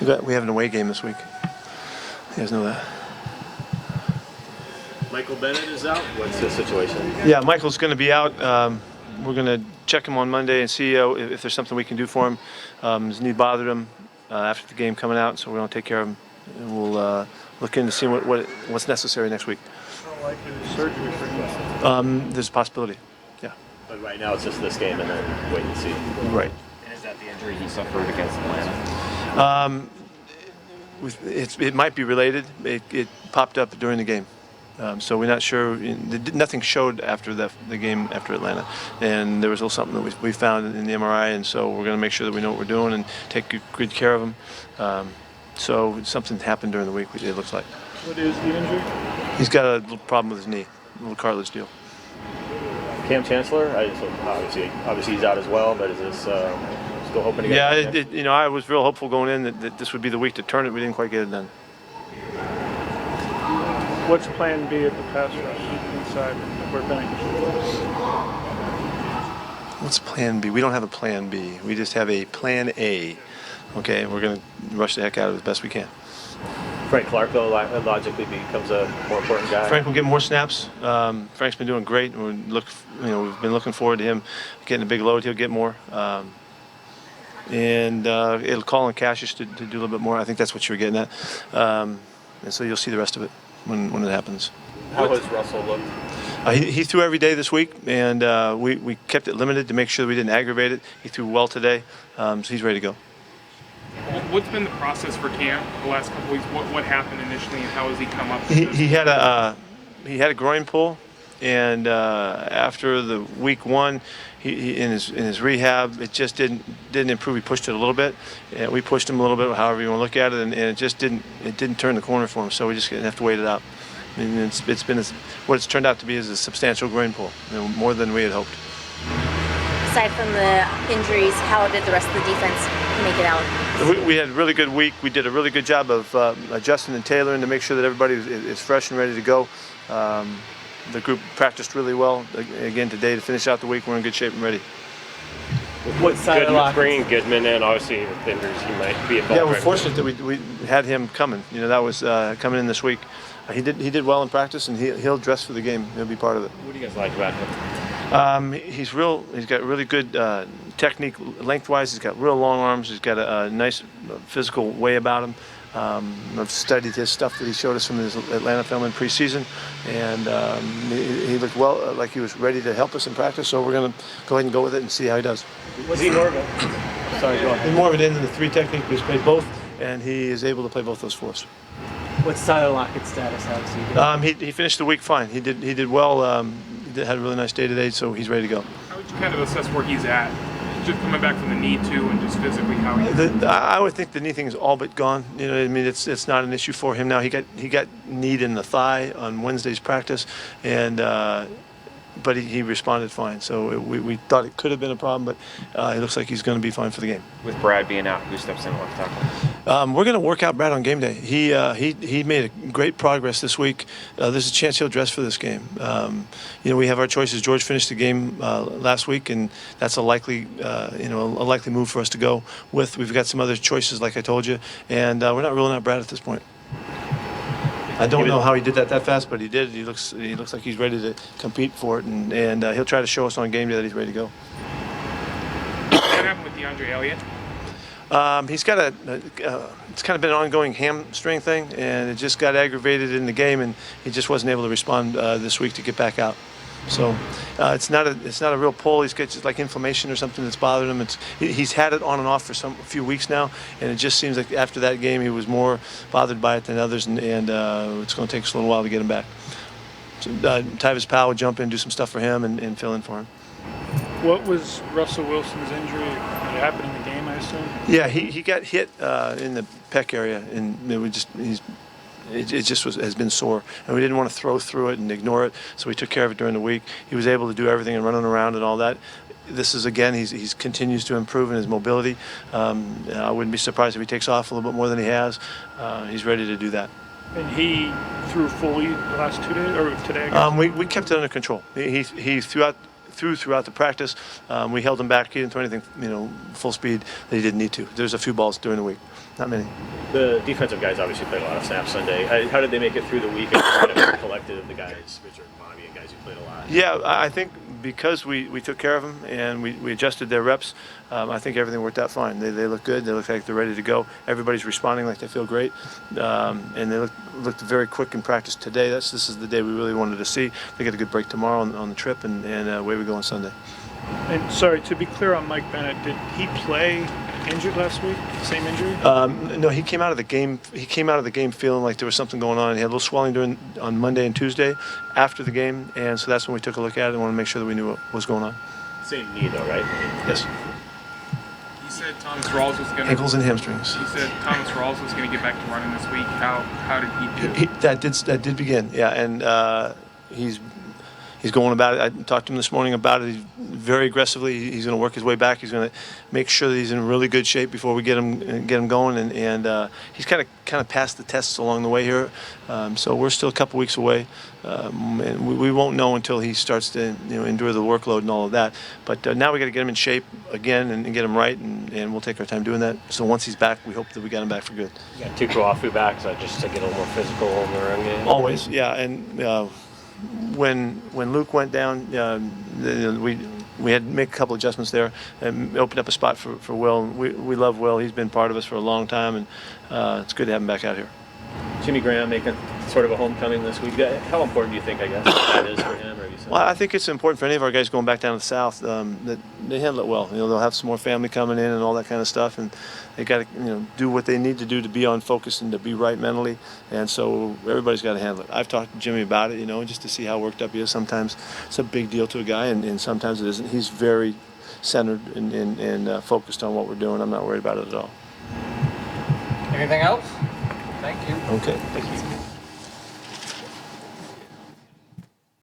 We have an away game this week. You guys know that. Michael Bennett is out. What's his situation? Yeah, Michael's going to be out. We're going to check him on Monday and see if there's something we can do for him. His knee bothered him after the game coming out, so we're going to take care of him. And we'll look into seeing what's necessary next week. How likely is surgery for him? There's a possibility. Yeah. But right now it's just this game and then wait and see. Right. And is that the injury he suffered against Atlanta? It might be related. It popped up during the game. So we're not sure. Nothing showed after the game after Atlanta, and there was a little something that we found in the MRI, and so we're going to make sure that we know what we're doing and take good care of him. So something happened during the week. It looks like. What is the injury? He's got a little problem with his knee, a little cartilage deal. Cam Chancellor, obviously he's out as well, but is this still hoping to get? Yeah, I was real hopeful going in that this would be the week to turn it. We didn't quite get it done. What's plan B at the pass rush inside where Bennett? What's plan B? We don't have a plan B. We just have a plan A. Okay, we're going to rush the heck out of it as best we can. Frank Clark, though, logically becomes a more important guy. Frank will get more snaps. Frank's been doing great. We've been looking forward to him getting a big load. He'll get more. And it'll call on Cassius to do a little bit more. I think that's what you were getting at. And so you'll see the rest of it when it happens. How has Russell looked? He threw every day this week, and we kept it limited to make sure that we didn't aggravate it. He threw well today, so he's ready to go. What's been the process for Cam the last couple weeks? What happened initially, and how has he come up? He had a groin pull, and after the week one, he in his rehab, it just didn't improve. We pushed it a little bit, and we pushed him a little bit, however you want to look at it, and it just didn't turn the corner for him. So we just have to wait it out. I mean, it's been what it's turned out to be is a substantial groin pull, more than we had hoped. Aside from the injuries, how did the rest of the defense make it out? We had a really good week. We did a really good job of adjusting and tailoring to make sure that everybody is fresh and ready to go. The group practiced really well again today to finish out the week. We're in good shape and ready. What side bringing Goodman in, obviously with injuries, he might be involved. Yeah, we're fortunate that we had him coming. That was coming in this week. He did well in practice, and he'll dress for the game. He'll be part of it. What do you guys like about him? He's got really good technique lengthwise. He's got real long arms. He's got a nice physical way about him. I've studied his stuff that he showed us from his Atlanta film in preseason, and he looked well, like he was ready to help us in practice. So we're going to go ahead and go with it and see how he does. Was he more of a? Sorry, go ahead. He's more of an end in the three technique. He's played both, and he is able to play both those for us. What's Tyler Lockett's status? How is he doing? He finished the week fine. He did well. He had a really nice day today, so he's ready to go. How would you kind of assess where he's at? Just coming back from the knee too, and just physically how he. I would think the knee thing is all but gone. I mean, it's not an issue for him now. He got kneed in the thigh on Wednesday's practice, and but he responded fine. So we thought it could have been a problem, but it looks like he's going to be fine for the game. With Brad being out, who steps in left tackle? We're going to work out Brad on game day. He made a great progress this week. There's a chance he'll dress for this game. We have our choices. George finished the game last week, and that's a likely move for us to go with. We've got some other choices, like I told you, and we're not ruling out Brad at this point. I don't know how he did that fast, but he did. He looks like he's ready to compete for it, and he'll try to show us on game day that he's ready to go. What happened with DeAndre Elliott? He's got it's kind of been an ongoing hamstring thing, and it just got aggravated in the game, and he just wasn't able to respond this week to get back out. So it's not a real pull. He's got just like inflammation or something that's bothering him. He's had it on and off for a few weeks now, and it just seems like after that game he was more bothered by it than others, and it's going to take us a little while to get him back. So Tyvis Powell would jump in, do some stuff for him, and fill in for him. What was Russell Wilson's injury? Did it happen in the game, I assume? Yeah, he got hit in the pec area, and it just has been sore, and we didn't want to throw through it and ignore it, so we took care of it during the week. He was able to do everything and running around and all that. This is, again, he's continues to improve in his mobility. I wouldn't be surprised if he takes off a little bit more than he has. He's ready to do that. And he threw fully the last 2 days, or today? I guess? We kept it under control. He threw throughout the practice. We held him back. He didn't throw anything, full speed that he didn't need to. There's a few balls during the week, not many. The defensive guys obviously played a lot of snaps Sunday. How did they make it through the week? And just kind of collective of the guys, Richard, Bobby, and guys who played a lot. Yeah, I think because we took care of them and we adjusted their reps, I think everything worked out fine. They look good. They look like they're ready to go. Everybody's responding like they feel great, and they looked very quick in practice today. This is the day we really wanted to see. They get a good break tomorrow on the trip, and away we go on Sunday. And sorry, to be clear on Mike Bennett, did he play injured last week? Same injury? No, he came out of the game. He came out of the game feeling like there was something going on. He had a little swelling on Monday and Tuesday after the game, and so that's when we took a look at it and wanted to make sure that we knew what was going on. Same knee though, right? Yes. He said Thomas Rawls was going to. Ankles and hamstrings. He said Thomas Rawls was going to get back to running this week. How did he do? That did begin, yeah, and he's going about it. I talked to him this morning about it. He's very aggressively. He's going to work his way back. He's going to make sure that he's in really good shape before we get him going. And he's kind of passed the tests along the way here. So we're still a couple weeks away, and we won't know until he starts to endure the workload and all of that. But now we got to get him in shape again and get him right, and we'll take our time doing that. So once he's back, we hope that we got him back for good. You got two Karafu backs, just to get a little more physical in the run game. Always, yeah, and. When Luke went down, we had to make a couple adjustments there and opened up a spot for Will. We love Will. He's been part of us for a long time, and it's good to have him back out here. Jimmy Graham making sort of a homecoming this week. How important do you think, that is for him? Well, I think it's important for any of our guys going back down to the South that they handle it well. They'll have some more family coming in and all that kind of stuff, and they got to do what they need to do to be on focus and to be right mentally. And so everybody's got to handle it. I've talked to Jimmy about it, just to see how worked up he is. Sometimes it's a big deal to a guy, and sometimes it isn't. He's very centered and focused on what we're doing. I'm not worried about it at all. Anything else? Thank you. Okay, thank you.